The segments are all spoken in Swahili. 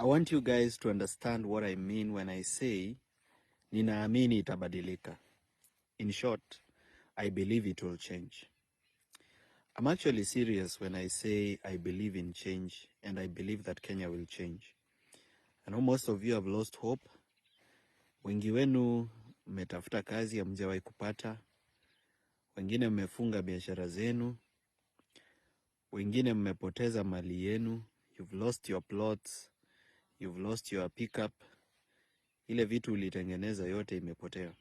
I want you guys to understand what I mean when I say ninaamini itabadilika. In short, I believe it will change. I'm actually serious when I say I believe in change and I believe that Kenya will change. I know most of you have lost hope. Wengi wenu mmetafuta kazi hamjawahi kupata. Wengine mmefunga biashara zenu. Wengine mmepoteza mali yenu. You've lost your plots. You've lost your pickup. Ile vitu ulitengeneza yote imepotea.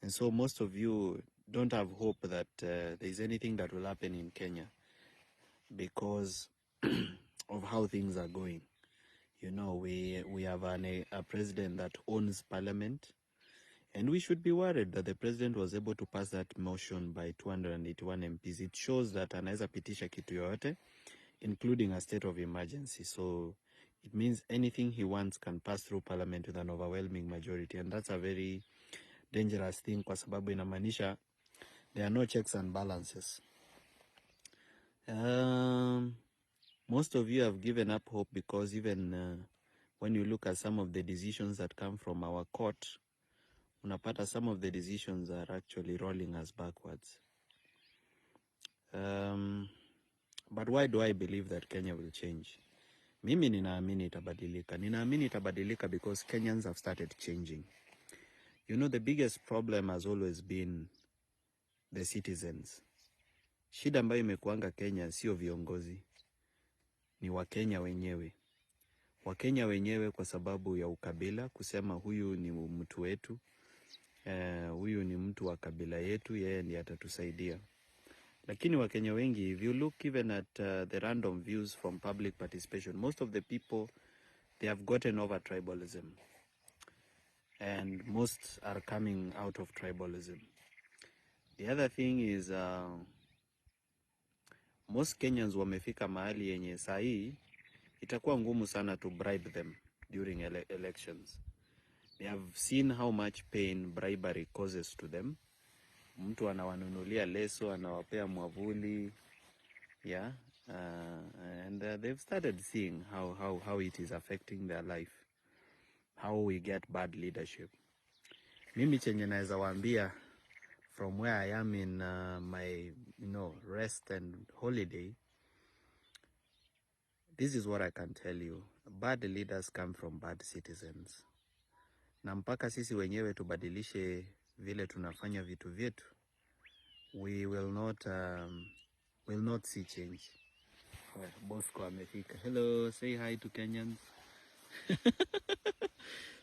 And so most of you don't have hope that there is anything that will happen in Kenya because of how things are going. You know, we have a president that owns parliament, and we should be worried that the president was able to pass that motion by 281 MPs. It shows that anaweza pitisha kitu yoyote, including a state of emergency. So it means anything he wants can pass through parliament with an overwhelming majority, and that's a very dangerous thing kwa sababu inamaanisha there are no checks and balances. Most of you have given up hope because even when you look at some of the decisions that come from our court, unapata some of the decisions are actually rolling us backwards. But why do I believe that Kenya will change? Mimi ninaamini itabadilika. Ninaamini itabadilika because Kenyans have started changing. You know, the biggest problem has always been the citizens. Shida ambayo imekuanga Kenya sio viongozi, ni Wakenya wenyewe. Wakenya wenyewe kwa sababu ya ukabila, kusema huyu ni mtu wetu, huyu ni mtu wa kabila yetu, yeye ndiye atatusaidia. Lakini Wakenya wengi, if you look even at the random views from public participation, most of the people, they have gotten over tribalism. And most are coming out of tribalism. The other thing is, most Kenyans wamefika mahali yenye sahi itakuwa ngumu sana to bribe them during elections. They have seen how much pain bribery causes to them. Mtu anawanunulia leso, anawapea mwavuli, yeah, and they've started seeing how it is affecting their life, how we get bad leadership. Mimi chenye naweza waambia from where I am in my rest and holiday, this is what I can tell you. Bad leaders come from bad citizens. Na mpaka sisi wenyewe tubadilishe vile tunafanya vitu vyetu, we will not see change. Bosco amefika. Hello, say hi to Kenyans.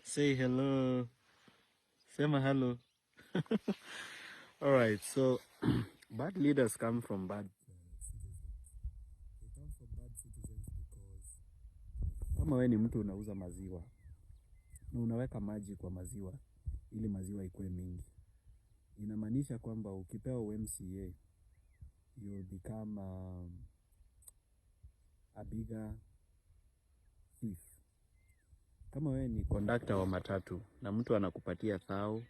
Say hello. Sema hello. All right, so bad leaders come from bad citizens. They come from bad citizens because kama wewe ni mtu unauza maziwa na unaweka maji kwa maziwa ili maziwa ikuwe mingi, inamaanisha kwamba ukipewa UMCA you will become a bigger thief. Kama wewe ni conductor wa matatu na mtu anakupatia 1,000,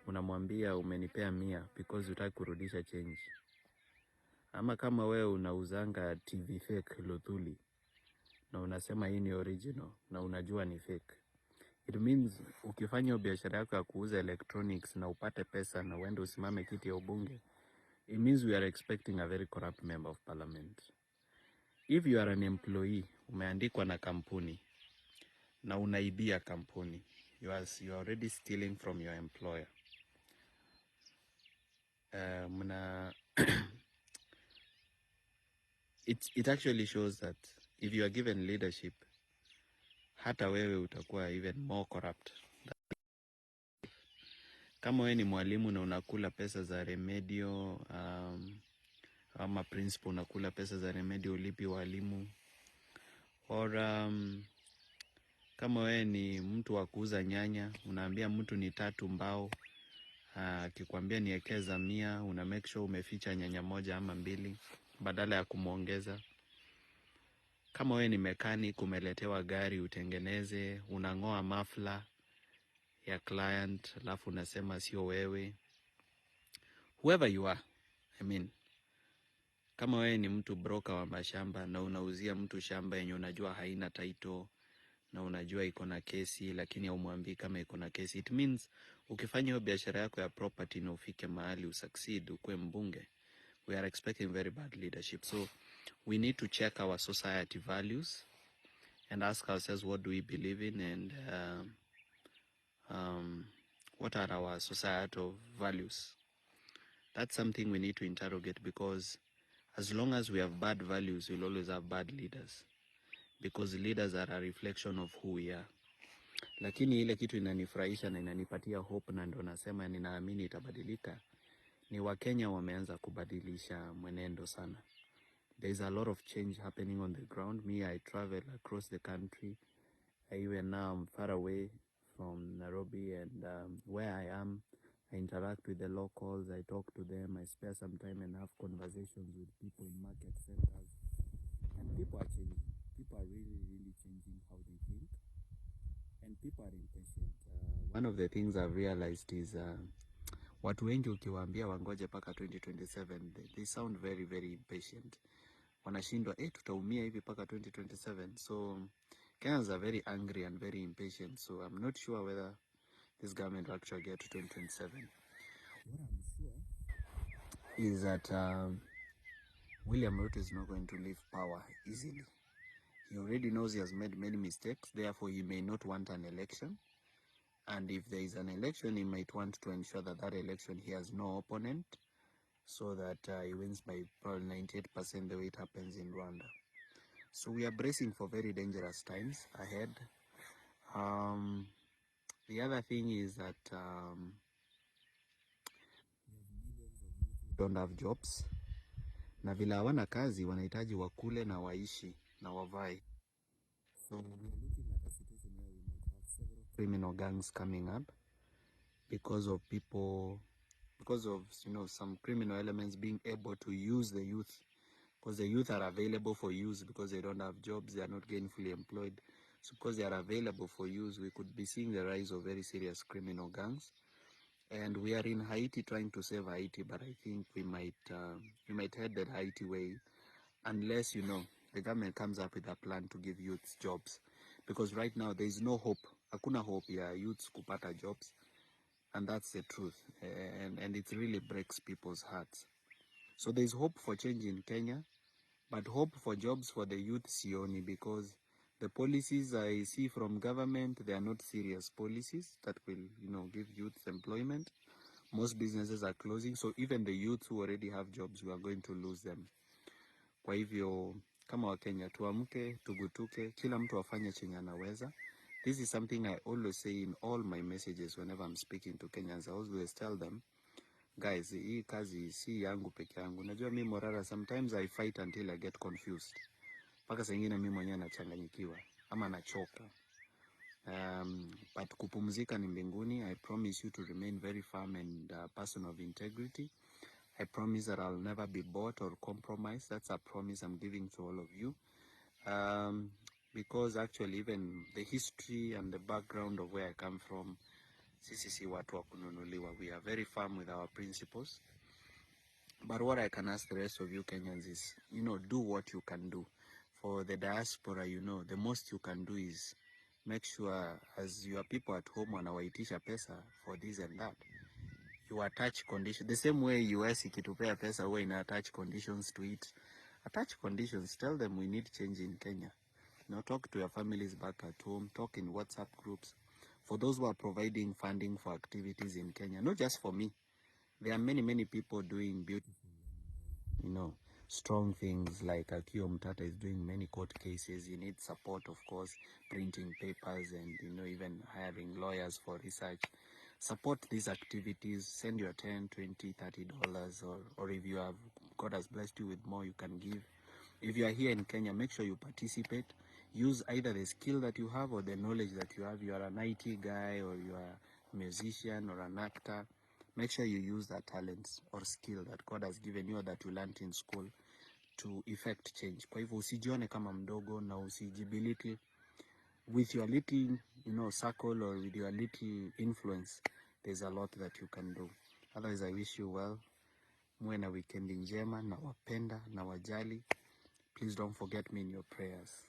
unamwambia umenipea 100 because hutaki kurudisha change. Ama kama wewe unauzanga TV fake Luthuli na unasema hii ni original na unajua ni fake, it means ukifanya biashara yako ya kuuza electronics na upate pesa na uende usimame kiti ya ubunge, it means we are expecting a very corrupt member of parliament. If you are an employee, umeandikwa na kampuni na unaibia kampuni, you are already stealing from your employer. It actually shows that if you are given leadership, hata wewe utakuwa even more corrupt. Kama wewe ni mwalimu na unakula pesa za remedio, ama principal unakula pesa za remedio ulipi walimu, or kama wewe ni mtu wa kuuza nyanya, unaambia mtu ni 3 mbao, akikwambia niekeza 100, una make sure umeficha nyanya 1 ama 2 badala ya kumuongeza. Kama wewe ni mechanic, umeletewa gari utengeneze, unangoa mafla ya client alafu unasema sio wewe. Whoever you are, I mean, Kama wewe ni mtu broker wa mashamba na unauzia mtu shamba yenye unajua haina title na unajua iko na kesi, lakini haumwambii kama iko na kesi, it means ukifanya hiyo biashara yako ya property na ufike mahali usucceed, ukue mbunge, we are expecting very bad leadership. So we need to check our society values and ask ourselves, what do we believe in, and what are our societal values. That's something we need to interrogate, because as long as we have bad values, we'll always have bad leaders, because leaders are a reflection of who we are. Lakini ile kitu inanifurahisha na inanipatia hope, na ndo nasema ninaamini itabadilika, ni Wakenya wameanza kubadilisha mwenendo sana. There is a lot of change happening on the ground. Me, I travel across the country. Even now I'm far away from Nairobi, and where I am, I interact with the locals, I talk to them, I spare some time and have conversations with people in market centers. And people are changing. People are really, really changing how they think. And people are impatient. One of the things I've realized is watu wengi ukiwaambia wangoje paka 2027, they sound very, very impatient. Wanashindwa, tutaumia hivi paka 2027. So Kenyans are very angry and very impatient. So I'm not sure whether this government will actually get to 2027. What I'm sure is that William Ruto is not going to leave power easily. He already knows he has made many mistakes, therefore he may not want an election. And if there is an election, he might want to ensure that that election he has no opponent, so that he wins by probably 98% the way it happens in Rwanda. So we are bracing for very dangerous times ahead. The other thing is that millions of youth don't have jobs, na vile hawana kazi wanahitaji wakule na waishi na wavae. So we are looking at a situation where we might have several criminal gangs coming up because of some criminal elements being able to use the youth, because the youth are available for use because they don't have jobs, they are not gainfully employed. So because they are available for use, we could be seeing the rise of very serious criminal gangs. And we are in Haiti trying to save Haiti, but I think we might head that Haiti way unless the government comes up with a plan to give youths jobs, because right now there is no hope. Hakuna hope ya youths kupata jobs, and that's the truth, and it really breaks people's hearts. So there is hope for change in Kenya, but hope for jobs for the youth sioni, because the policies I see from government, they are not serious policies that will give youth employment. Most businesses are closing, so even the youth who already have jobs, we are going to lose them. Kwa hivyo kama Wakenya tuamke, tugutuke, kila mtu afanye chenye anaweza. This is something I always say in all my messages whenever I'm speaking to Kenyans. I always tell them, guys, hii kazi si yangu peke yangu. Najua mimi Morara, sometimes I fight until I get confused. Paka saa ingine mimi mwenyewe nachanganyikiwa ama nachoka. But kupumzika ni mbinguni. I promise you to remain very firm and a person of integrity. I promise that I'll never be bought or compromised. That's a promise I'm giving to all of you. Because actually even the history and the background of where I come from, sisi si watu wa kununuliwa. We are very firm with our principles. But what I can ask the rest of you Kenyans is, do what you can do. For the diaspora, the most you can do is make sure as your people at home wanawaitisha pesa for this and that, you attach conditions. The same way US ikitupea pesa huwa ina attach conditions to it. Attach conditions. Tell them we need change in Kenya. Talk to your families back at home. Talk in WhatsApp groups. For those who are providing funding for activities in Kenya, not just for me. There are many, many people doing beautiful, strong things, like Akio Mtata is doing many court cases. You need support, of course, printing papers and, even hiring lawyers for research. Support these activities. Send your $10, $20, $30, or if you have, God has blessed you with more, you can give. If you are here in Kenya, make sure you participate. Use either the skill that you have or the knowledge that you have. You are an IT guy, or you are a musician or an actor. Make sure you use that talent or skill that God has given you or that you learned in school to effect change. Kwa hivyo usijione kama mdogo na usijibilittle. With your little, circle, or with your little influence, there's a lot that you can do. Otherwise, I wish you well. Muwe na weekend njema, na wapenda na wajali. Please don't forget me in your prayers.